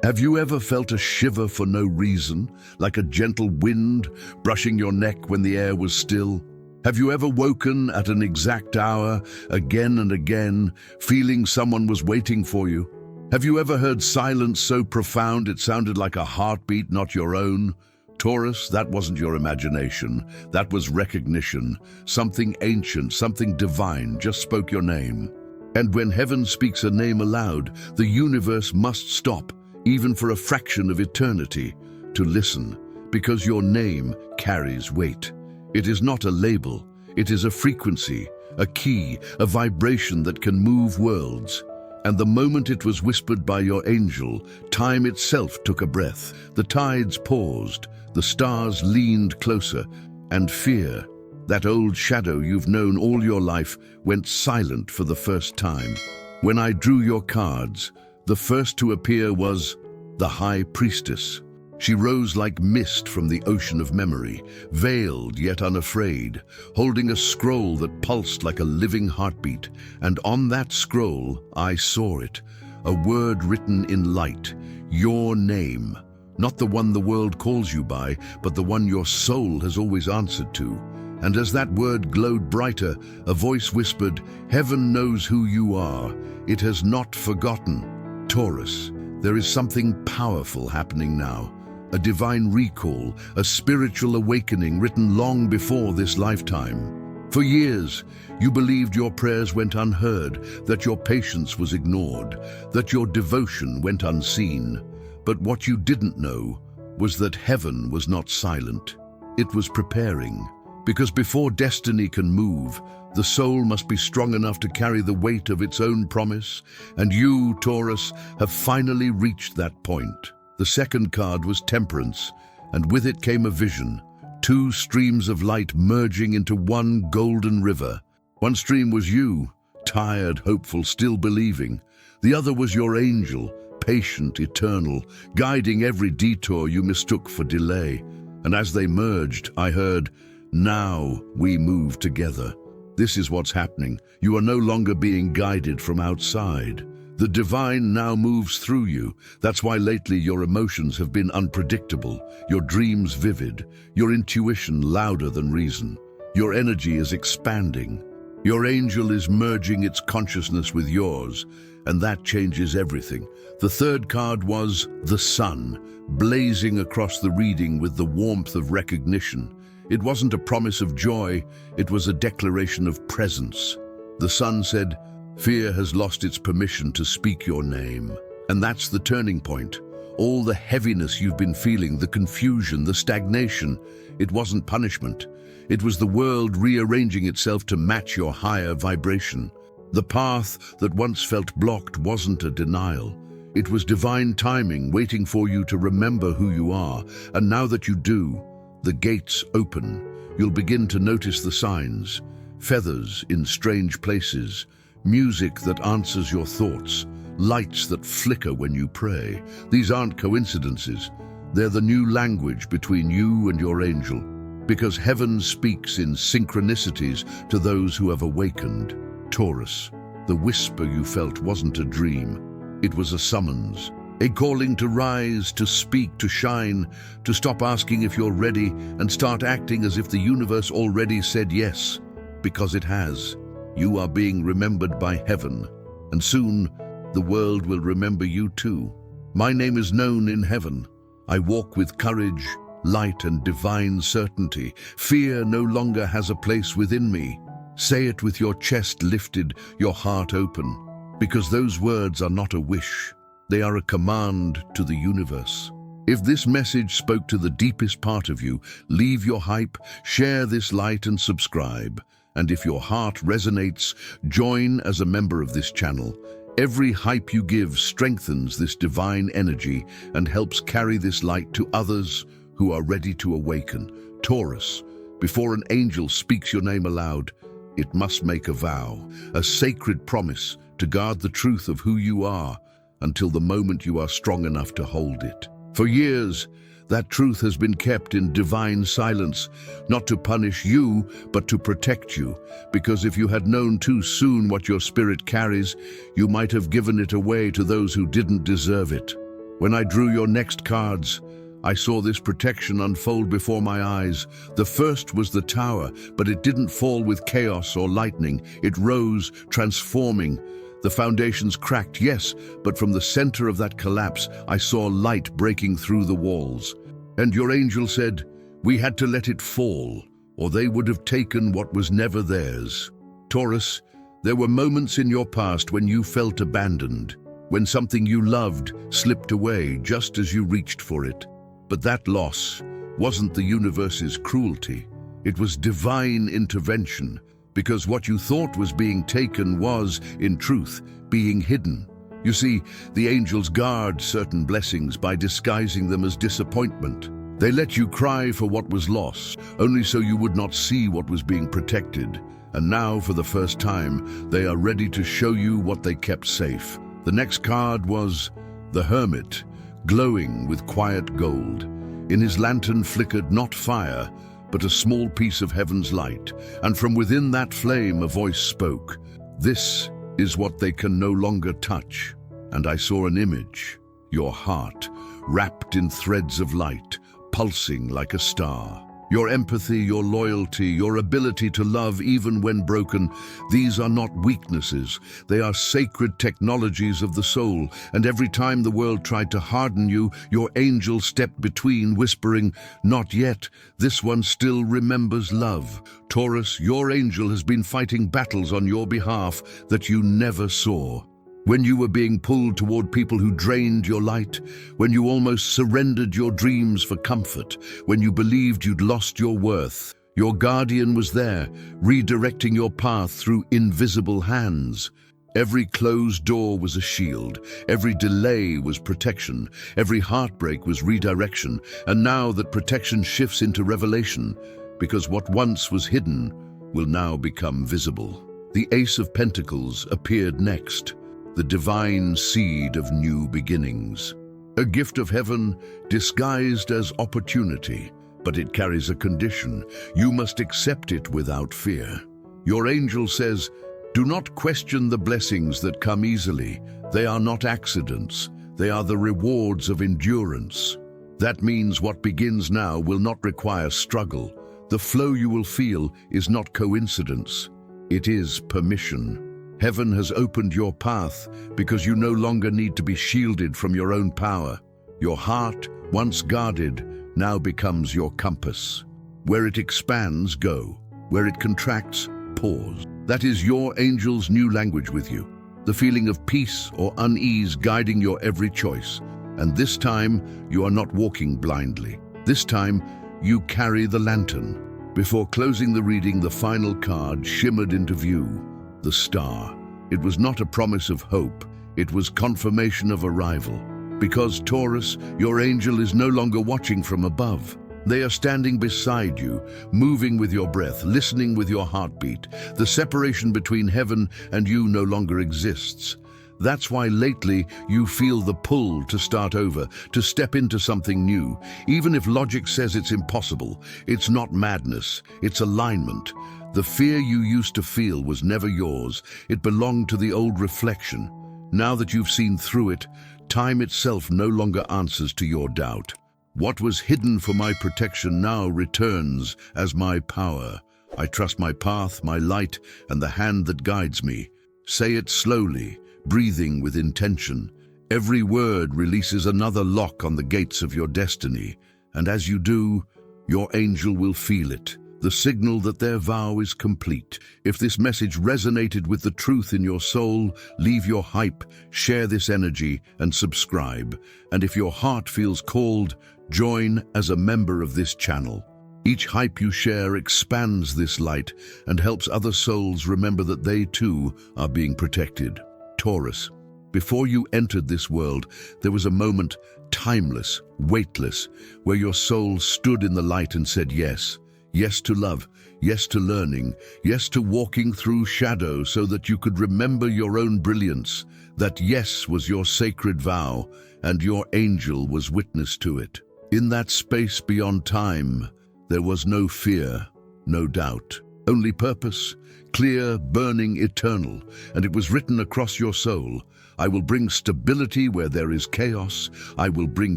Have you ever felt a shiver for no reason, like a gentle wind brushing your neck when the air was still? Have you ever woken at an exact hour, again and again, feeling someone was waiting for you? Have you ever heard silence so profound it sounded like a heartbeat, not your own? Taurus, that wasn't your imagination. That was recognition. Something ancient, something divine just spoke your name. And when heaven speaks a name aloud, the universe must stop, even for a fraction of eternity, to listen, because your name carries weight. It is not a label, it is a frequency, a key, a vibration that can move worlds. And the moment it was whispered by your angel, time itself took a breath. The tides paused, the stars leaned closer, and fear, that old shadow you've known all your life, went silent for the first time. When I drew your cards, the first to appear was the High Priestess. She rose like mist from the ocean of memory, veiled yet unafraid, holding a scroll that pulsed like a living heartbeat. And on that scroll, I saw it, a word written in light, your name. Not the one the world calls you by, but the one your soul has always answered to. And as that word glowed brighter, a voice whispered, "Heaven knows who you are. It has not forgotten." Taurus, there is something powerful happening now. A divine recall, a spiritual awakening written long before this lifetime. For years, you believed your prayers went unheard, that your patience was ignored, that your devotion went unseen. But what you didn't know was that heaven was not silent. It was preparing. Because before destiny can move, the soul must be strong enough to carry the weight of its own promise. And you, Taurus, have finally reached that point. The second card was Temperance, and with it came a vision. Two streams of light merging into one golden river. One stream was you, tired, hopeful, still believing. The other was your angel, patient, eternal, guiding every detour you mistook for delay. And as they merged, I heard, "Now we move together." This is what's happening. You are no longer being guided from outside. The divine now moves through you. That's why lately your emotions have been unpredictable, your dreams vivid, your intuition louder than reason. Your energy is expanding. Your angel is merging its consciousness with yours, and that changes everything. The third card was the sun, blazing across the reading with the warmth of recognition. It wasn't a promise of joy, it was a declaration of presence. The sun said, "Fear has lost its permission to speak your name." And that's the turning point. All the heaviness you've been feeling, the confusion, the stagnation, it wasn't punishment. It was the world rearranging itself to match your higher vibration. The path that once felt blocked wasn't a denial. It was divine timing waiting for you to remember who you are. And now that you do, the gates open. You'll begin to notice the signs. Feathers in strange places, music that answers your thoughts, lights that flicker when you pray. These aren't coincidences. They're the new language between you and your angel. Because heaven speaks in synchronicities to those who have awakened. Taurus, the whisper you felt wasn't a dream. It was a summons. A calling to rise, to speak, to shine, to stop asking if you're ready and start acting as if the universe already said yes. Because it has. You are being remembered by heaven, and soon the world will remember you too. My name is known in heaven. I walk with courage, light, and divine certainty. Fear no longer has a place within me. Say it with your chest lifted, your heart open, because those words are not a wish. They are a command to the universe. If this message spoke to the deepest part of you, leave your hype, share this light, and subscribe. And if your heart resonates, join as a member of this channel. Every hype you give strengthens this divine energy and helps carry this light to others who are ready to awaken. Taurus, before an angel speaks your name aloud, it must make a vow, a sacred promise to guard the truth of who you are until the moment you are strong enough to hold it. For years, that truth has been kept in divine silence, not to punish you, but to protect you. Because if you had known too soon what your spirit carries, you might have given it away to those who didn't deserve it. When I drew your next cards, I saw this protection unfold before my eyes. The first was the tower, but it didn't fall with chaos or lightning. It rose, transforming. The foundations cracked, yes, but from the center of that collapse, I saw light breaking through the walls. And your angel said, we had to let it fall, or they would have taken what was never theirs. Taurus, there were moments in your past when you felt abandoned, when something you loved slipped away just as you reached for it. But that loss wasn't the universe's cruelty. It was divine intervention, because what you thought was being taken was, in truth, being hidden. You see, the angels guard certain blessings by disguising them as disappointment. They let you cry for what was lost, only so you would not see what was being protected. And now, for the first time, they are ready to show you what they kept safe. The next card was the Hermit, glowing with quiet gold. In his lantern flickered not fire, but a small piece of heaven's light, and from within that flame a voice spoke. This is what they can no longer touch. And I saw an image, your heart, wrapped in threads of light, pulsing like a star. Your empathy, your loyalty, your ability to love even when broken, these are not weaknesses. They are sacred technologies of the soul. And every time the world tried to harden you, your angel stepped between, whispering, not yet, this one still remembers love. Taurus, your angel has been fighting battles on your behalf that you never saw. When you were being pulled toward people who drained your light, when you almost surrendered your dreams for comfort, when you believed you'd lost your worth, your guardian was there, redirecting your path through invisible hands. Every closed door was a shield, every delay was protection, every heartbreak was redirection, and now that protection shifts into revelation, because what once was hidden will now become visible. The Ace of Pentacles appeared next, the divine seed of new beginnings. A gift of heaven disguised as opportunity, but it carries a condition. You must accept it without fear. Your angel says, do not question the blessings that come easily. They are not accidents. They are the rewards of endurance. That means what begins now will not require struggle. The flow you will feel is not coincidence. It is permission. Heaven has opened your path because you no longer need to be shielded from your own power. Your heart, once guarded, now becomes your compass. Where it expands, go. Where it contracts, pause. That is your angel's new language with you, the feeling of peace or unease guiding your every choice. And this time, you are not walking blindly. This time, you carry the lantern. Before closing the reading, the final card shimmered into view. The star. It was not a promise of hope, it was confirmation of arrival. Because, Taurus, your angel is no longer watching from above. They are standing beside you, moving with your breath, listening with your heartbeat. The separation between heaven and you no longer exists. That's why lately you feel the pull to start over, to step into something new. Even if logic says it's impossible, it's not madness, it's alignment. The fear you used to feel was never yours. It belonged to the old reflection. Now that you've seen through it, time itself no longer answers to your doubt. What was hidden for my protection now returns as my power. I trust my path, my light, and the hand that guides me. Say it slowly, breathing with intention. Every word releases another lock on the gates of your destiny. And as you do, your angel will feel it. The signal that their vow is complete. If this message resonated with the truth in your soul, leave your hype, share this energy, and subscribe. And if your heart feels called, join as a member of this channel. Each hype you share expands this light and helps other souls remember that they too are being protected. Taurus, before you entered this world, there was a moment, timeless, weightless, where your soul stood in the light and said yes. Yes to love, yes to learning, yes to walking through shadow so that you could remember your own brilliance. That yes was your sacred vow, and your angel was witness to it. In that space beyond time, there was no fear, no doubt, only purpose, clear, burning, eternal, and it was written across your soul. I will bring stability where there is chaos. I will bring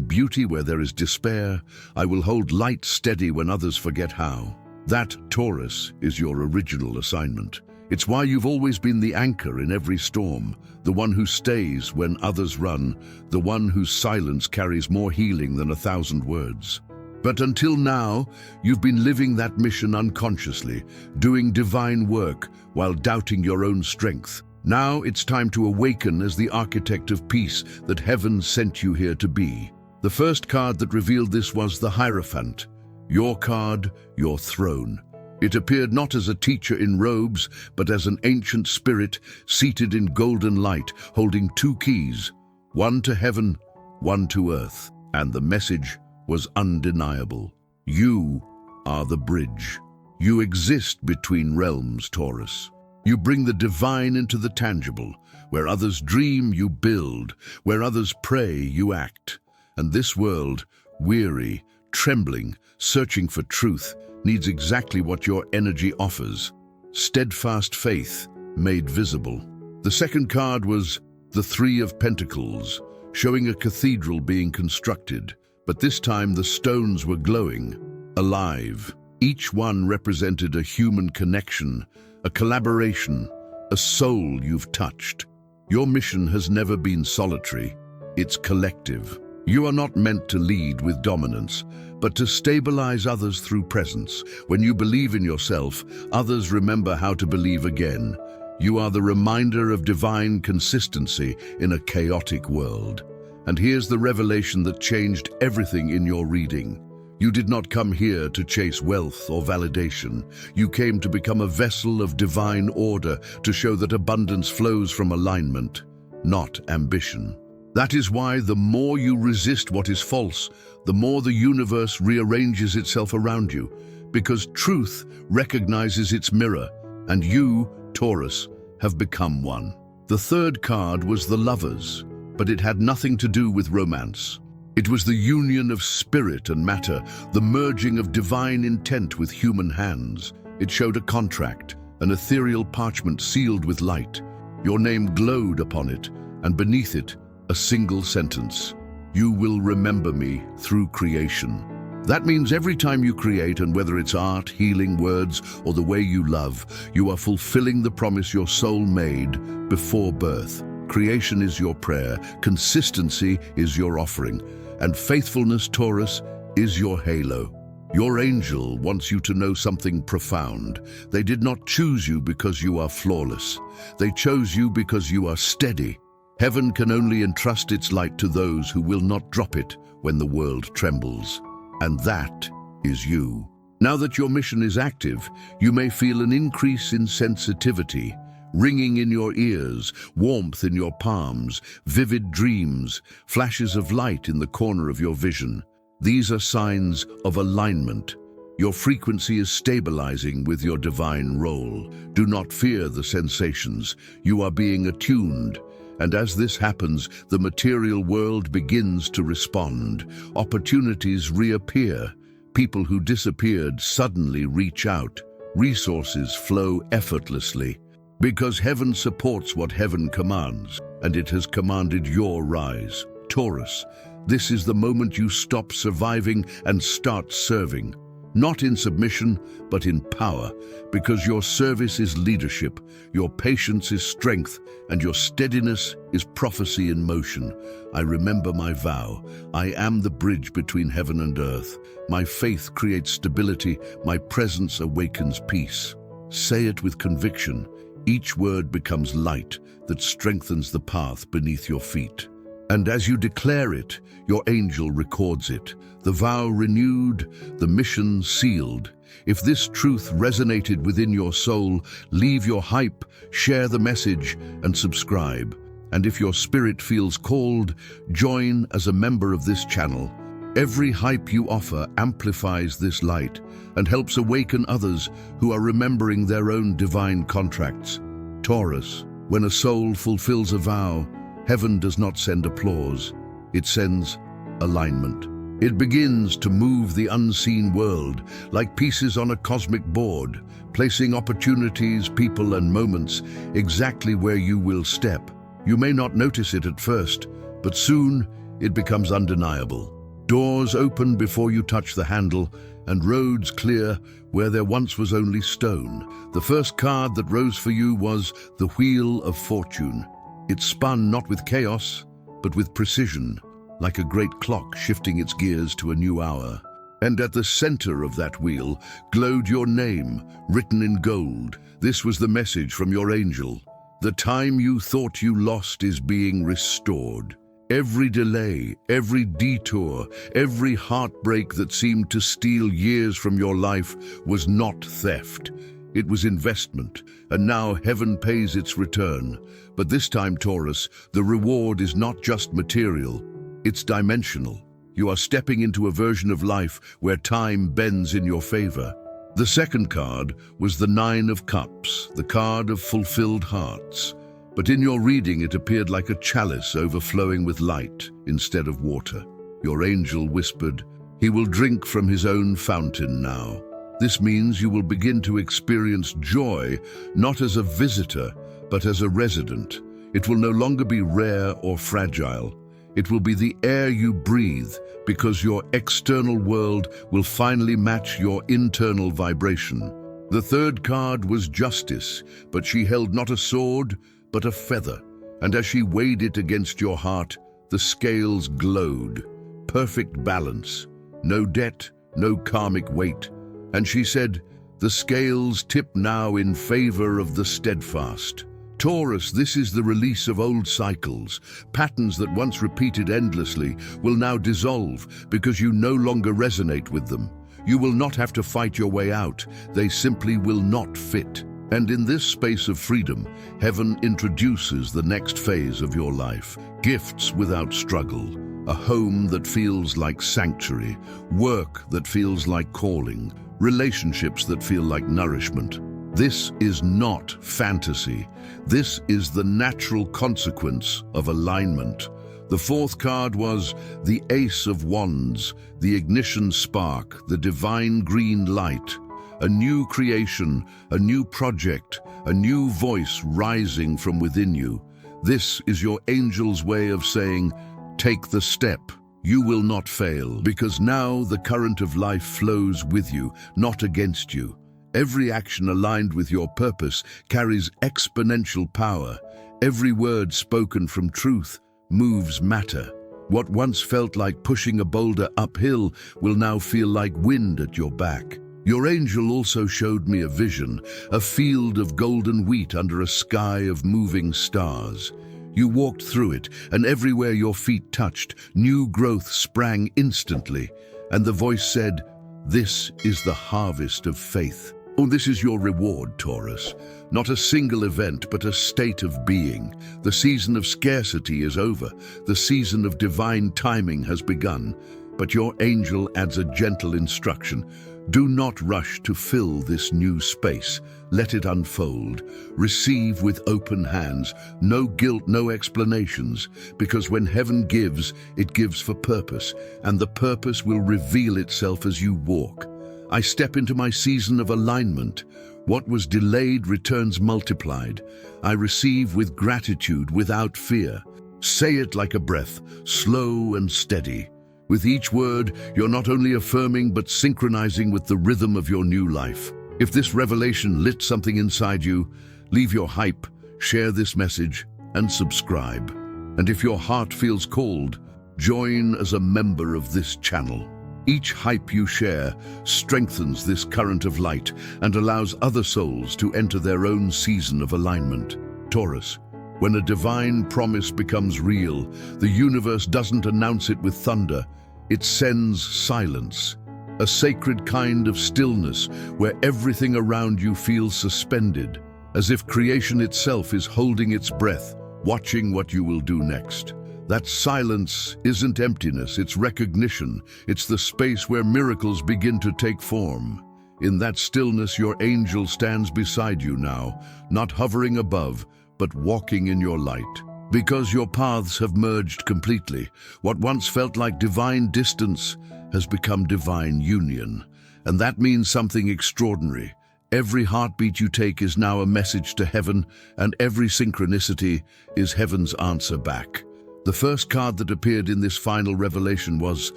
beauty where there is despair. I will hold light steady when others forget how. That, Taurus, is your original assignment. It's why you've always been the anchor in every storm, the one who stays when others run, the one whose silence carries more healing than 1,000 words. But until now, you've been living that mission unconsciously, doing divine work while doubting your own strength. Now it's time to awaken as the architect of peace that heaven sent you here to be. The first card that revealed this was the Hierophant, your card, your throne. It appeared not as a teacher in robes, but as an ancient spirit seated in golden light, holding two keys, one to heaven, one to earth. And the message was undeniable. You are the bridge. You exist between realms, Taurus. You bring the divine into the tangible. Where others dream, you build. Where others pray, you act. And this world, weary, trembling, searching for truth, needs exactly what your energy offers: steadfast faith made visible. The second card was the Three of Pentacles, showing a cathedral being constructed, but this time the stones were glowing, alive. Each one represented a human connection, a collaboration, a soul you've touched. Your mission has never been solitary, it's collective. You are not meant to lead with dominance, but to stabilize others through presence. When you believe in yourself, others remember how to believe again. You are the reminder of divine consistency in a chaotic world. And here's the revelation that changed everything in your reading. You did not come here to chase wealth or validation. You came to become a vessel of divine order, to show that abundance flows from alignment, not ambition. That is why the more you resist what is false, the more the universe rearranges itself around you, because truth recognizes its mirror, and you, Taurus, have become one. The third card was the Lovers, but it had nothing to do with romance. It was the union of spirit and matter, the merging of divine intent with human hands. It showed a contract, an ethereal parchment sealed with light. Your name glowed upon it, and beneath it, a single sentence: you will remember me through creation. That means every time you create, and whether it's art, healing, words, or the way you love, you are fulfilling the promise your soul made before birth. Creation is your prayer, consistency is your offering, and faithfulness, Taurus, is your halo. Your angel wants you to know something profound. They did not choose you because you are flawless. They chose you because you are steady. Heaven can only entrust its light to those who will not drop it when the world trembles. And that is you. Now that your mission is active, you may feel an increase in sensitivity, ringing in your ears, warmth in your palms, vivid dreams, flashes of light in the corner of your vision. These are signs of alignment. Your frequency is stabilizing with your divine role. Do not fear the sensations. You are being attuned. And as this happens, the material world begins to respond. Opportunities reappear. People who disappeared suddenly reach out. Resources flow effortlessly. Because heaven supports what heaven commands, and it has commanded your rise. Taurus, this is the moment you stop surviving and start serving. Not in submission, but in power, because your service is leadership, your patience is strength, and your steadiness is prophecy in motion. I remember my vow. I am the bridge between heaven and earth. My faith creates stability, my presence awakens peace. Say it with conviction. Each word becomes light that strengthens the path beneath your feet. And as you declare it, your angel records it. The vow renewed, the mission sealed. If this truth resonated within your soul, leave your hype, share the message, and subscribe. And if your spirit feels called, join as a member of this channel. Every hype you offer amplifies this light and helps awaken others who are remembering their own divine contracts. Taurus, when a soul fulfills a vow, heaven does not send applause, it sends alignment. It begins to move the unseen world like pieces on a cosmic board, placing opportunities, people, and moments exactly where you will step. You may not notice it at first, but soon it becomes undeniable. Doors open before you touch the handle, and roads clear where there once was only stone. The first card that rose for you was the Wheel of Fortune. It spun not with chaos, but with precision, like a great clock shifting its gears to a new hour. And at the center of that wheel glowed your name, written in gold. This was the message from your angel. The time you thought you lost is being restored. Every delay, every detour, every heartbreak that seemed to steal years from your life was not theft. It was investment, and now heaven pays its return. But this time, Taurus, the reward is not just material, it's dimensional. You are stepping into a version of life where time bends in your favor. The second card was the Nine of Cups, the card of fulfilled hearts. But in your reading, it appeared like a chalice overflowing with light instead of water. Your angel whispered, "He will drink from his own fountain now." This means you will begin to experience joy, not as a visitor, but as a resident. It will no longer be rare or fragile. It will be the air you breathe, because your external world will finally match your internal vibration. The third card was Justice, but she held not a sword, but a feather. And as she weighed it against your heart, the scales glowed. Perfect balance, no debt, no karmic weight. And she said, "The scales tip now in favor of the steadfast." Taurus, this is the release of old cycles. Patterns that once repeated endlessly will now dissolve because you no longer resonate with them. You will not have to fight your way out. They simply will not fit. And in this space of freedom, heaven introduces the next phase of your life. Gifts without struggle. A home that feels like sanctuary. Work that feels like calling. Relationships that feel like nourishment. This is not fantasy. This is the natural consequence of alignment. The fourth card was the Ace of Wands, the ignition spark, the divine green light. A new creation, a new project, a new voice rising from within you. This is your angel's way of saying, take the step. You will not fail, because now the current of life flows with you, not against you. Every action aligned with your purpose carries exponential power. Every word spoken from truth moves matter. What once felt like pushing a boulder uphill will now feel like wind at your back. Your angel also showed me a vision, a field of golden wheat under a sky of moving stars. You walked through it, and everywhere your feet touched, new growth sprang instantly. And the voice said, "This is the harvest of faith." Oh, this is your reward, Taurus. Not a single event, but a state of being. The season of scarcity is over. The season of divine timing has begun. But your angel adds a gentle instruction. Do not rush to fill this new space. Let it unfold. Receive with open hands. No guilt, no explanations. Because when heaven gives, it gives for purpose. And the purpose will reveal itself as you walk. I step into my season of alignment. What was delayed returns multiplied. I receive with gratitude, without fear. Say it like a breath, slow and steady. With each word, you're not only affirming but synchronizing with the rhythm of your new life. If this revelation lit something inside you, leave your hype, share this message, and subscribe. And if your heart feels called, join as a member of this channel. Each hype you share strengthens this current of light and allows other souls to enter their own season of alignment. Taurus, when a divine promise becomes real, the universe doesn't announce it with thunder. It sends silence, a sacred kind of stillness where everything around you feels suspended, as if creation itself is holding its breath, watching what you will do next. That silence isn't emptiness, it's recognition. It's the space where miracles begin to take form. In that stillness, your angel stands beside you now, not hovering above, but walking in your light. Because your paths have merged completely, what once felt like divine distance has become divine union, and that means something extraordinary. Every heartbeat you take is now a message to heaven, and every synchronicity is heaven's answer back. The first card that appeared in this final revelation was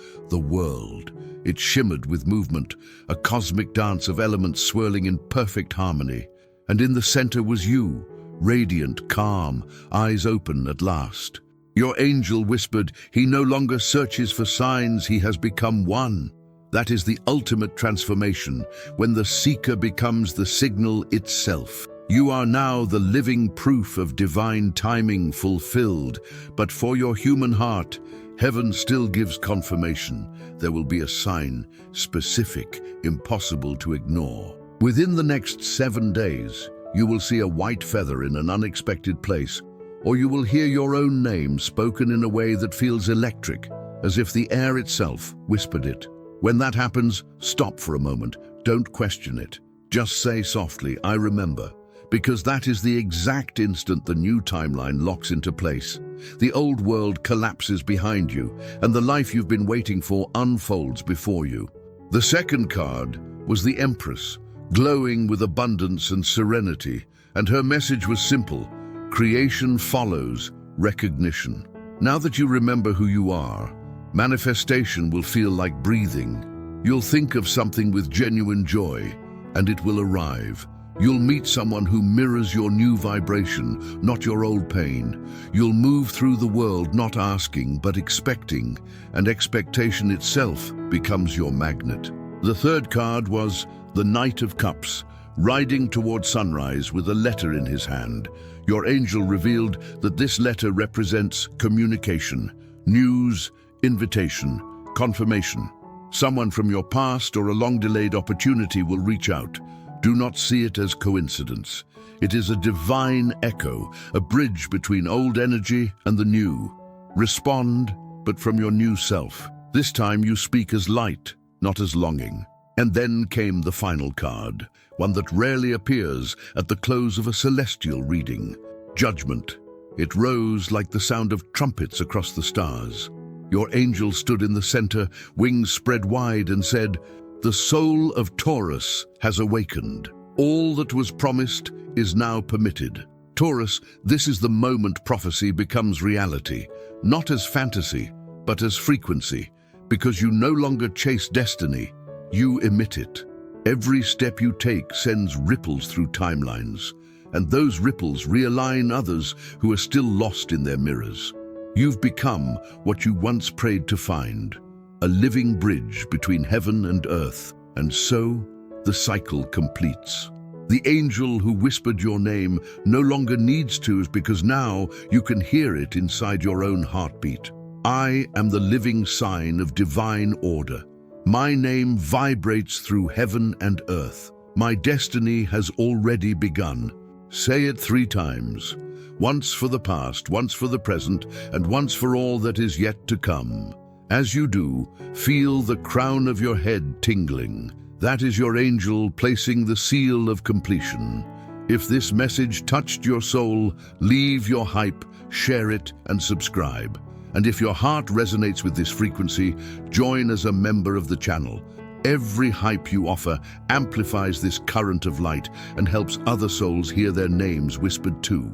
the world. It shimmered with movement, a cosmic dance of elements swirling in perfect harmony. And in the center was you, radiant, calm, eyes open at last. Your angel whispered, "He no longer searches for signs, he has become one." That is the ultimate transformation, when the seeker becomes the signal itself. You are now the living proof of divine timing fulfilled, but for your human heart, heaven still gives confirmation. There will be a sign, specific, impossible to ignore. Within the next 7 days, you will see a white feather in an unexpected place, or you will hear your own name spoken in a way that feels electric, as if the air itself whispered it. When that happens, stop for a moment. Don't question it. Just say softly, "I remember," because that is the exact instant the new timeline locks into place. The old world collapses behind you, and the life you've been waiting for unfolds before you. The second card was the Empress, glowing with abundance and serenity, and her message was simple: creation follows recognition. Now that you remember who you are, manifestation will feel like breathing. You'll think of something with genuine joy, and it will arrive. You'll meet someone who mirrors your new vibration, not your old pain. You'll move through the world not asking, but expecting, and expectation itself becomes your magnet. The third card was the Knight of Cups, riding toward sunrise with a letter in his hand. Your angel revealed that this letter represents communication, news, invitation, confirmation. Someone from your past or a long-delayed opportunity will reach out. Do not see it as coincidence. It is a divine echo, a bridge between old energy and the new. Respond, but from your new self. This time you speak as light, not as longing. And then came the final card, one that rarely appears at the close of a celestial reading. Judgment. It rose like the sound of trumpets across the stars. Your angel stood in the center, wings spread wide, and said, "The soul of Taurus has awakened. All that was promised is now permitted." Taurus, this is the moment prophecy becomes reality, not as fantasy, but as frequency, because you no longer chase destiny, you emit it. Every step you take sends ripples through timelines, and those ripples realign others who are still lost in their mirrors. You've become what you once prayed to find, a living bridge between heaven and earth, and so the cycle completes. The angel who whispered your name no longer needs to, because now you can hear it inside your own heartbeat. I am the living sign of divine order. My name vibrates through heaven and earth. My destiny has already begun. Say it 3 times. Once for the past, once for the present, and once for all that is yet to come. As you do, feel the crown of your head tingling. That is your angel placing the seal of completion. If this message touched your soul, leave your hype, share it, and subscribe. And if your heart resonates with this frequency, join as a member of the channel. Every hype you offer amplifies this current of light and helps other souls hear their names whispered too.